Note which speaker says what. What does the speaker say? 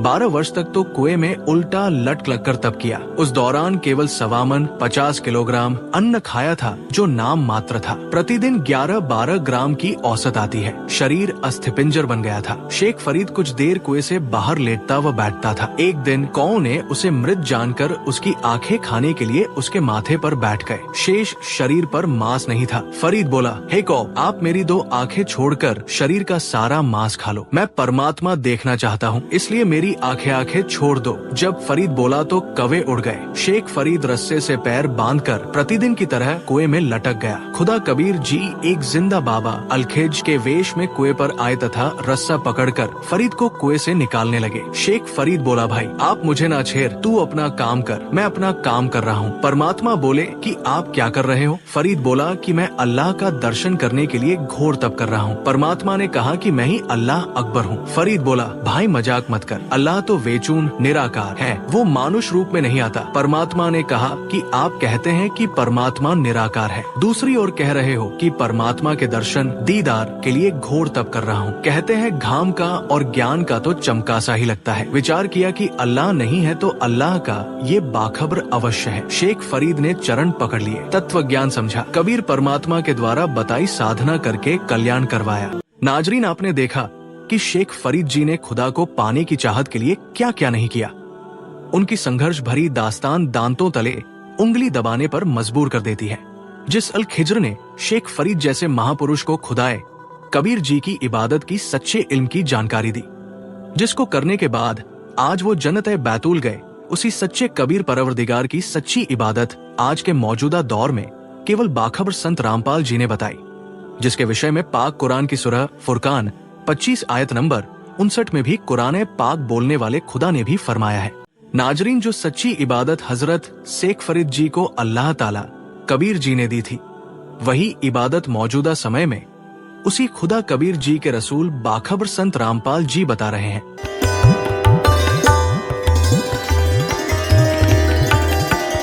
Speaker 1: 12 वर्ष तक तो कुएं में उल्टा लटक लग कर तप किया। उस दौरान केवल 1.25 मन 50 किलोग्राम अन्न खाया था, जो नाम मात्र था। प्रतिदिन 11-12 ग्राम की औसत आती है। शरीर अस्थिपिंजर बन गया था। शेख फरीद कुछ देर कुएं से बाहर लेटता व बैठता था। एक दिन कौ ने उसे मृत जानकर उसकी आंखें खाने के लिए उसके माथे पर बैठ गए। शेष शरीर पर मांस नहीं था। फरीद बोला, हे कौ, आप मेरी 2 आंखें छोड़कर शरीर का सारा मांस खा लो। मैं परमात्मा देखना चाहता हूँ, इसलिए मेरी आंखें छोड़ दो। जब फरीद बोला तो कौवे उड़ गए। शेख फरीद रस्से से पैर बांधकर प्रतिदिन की तरह कुएं में लटक गया। खुदा कबीर जी एक जिंदा बाबा अलखेज के वेश में कुएं पर आए तथा रस्सा पकड़कर फरीद को कुएं से निकालने लगे। शेख फरीद बोला, भाई आप मुझे ना छेड़, तू अपना काम कर, मैं अपना काम कर रहा हूँ। परमात्मा बोले कि आप क्या कर रहे हो? फरीद बोला कि मैं अल्लाह का दर्शन करने के लिए घोर तप कर रहा हूँ। परमात्मा ने कहा कि मैं ही अल्लाह अकबर हूँ। फरीद बोला, भाई मजाक मत कर, अल्लाह तो वेचून निराकार है, वो मानुष रूप में नहीं आता। परमात्मा ने कहा कि आप कहते हैं कि परमात्मा निराकार है, दूसरी ओर कह रहे हो कि परमात्मा के दर्शन दीदार के लिए घोर तप कर रहा हूँ। कहते हैं घाम का और ज्ञान का तो चमका सा ही लगता है। विचार किया कि अल्लाह नहीं है तो अल्लाह का ये बाखबर अवश्य है। शेख फरीद ने चरण पकड़ लिए, तत्व ज्ञान समझा। कबीर परमात्मा के द्वारा बताई साधना करके कल्याण करवाया। नाजरीन, आपने देखा कि शेख फरीद जी ने खुदा को पाने की चाहत के लिए क्या क्या नहीं किया। उनकी संघर्ष भरी दास्तान दांतों तले उंगली दबाने पर मजबूर कर देती है। जिस अल खिज्र ने शेख फरीद जैसे महापुरुष को खुदाए कबीर जी की इबादत की सच्चे इल्म की जानकारी दी, जिसको करने के बाद आज वो जन्नत-ए बैतूल गए, उसी सच्चे कबीर परवरदिगार की सच्ची इबादत आज के मौजूदा दौर में केवल बाखबर संत रामपाल जी ने बताई, जिसके विषय में पाक कुरान की सूरह फुरकान 25 आयत नंबर 59 में भी कुरान पाक बोलने वाले खुदा ने भी फरमाया है। नाजरीन, जो सच्ची इबादत हजरत शेख फरीद जी को अल्लाह ताला कबीर जी ने दी थी, वही इबादत मौजूदा समय में उसी खुदा कबीर जी के रसूल बाखबर संत रामपाल जी बता रहे हैं।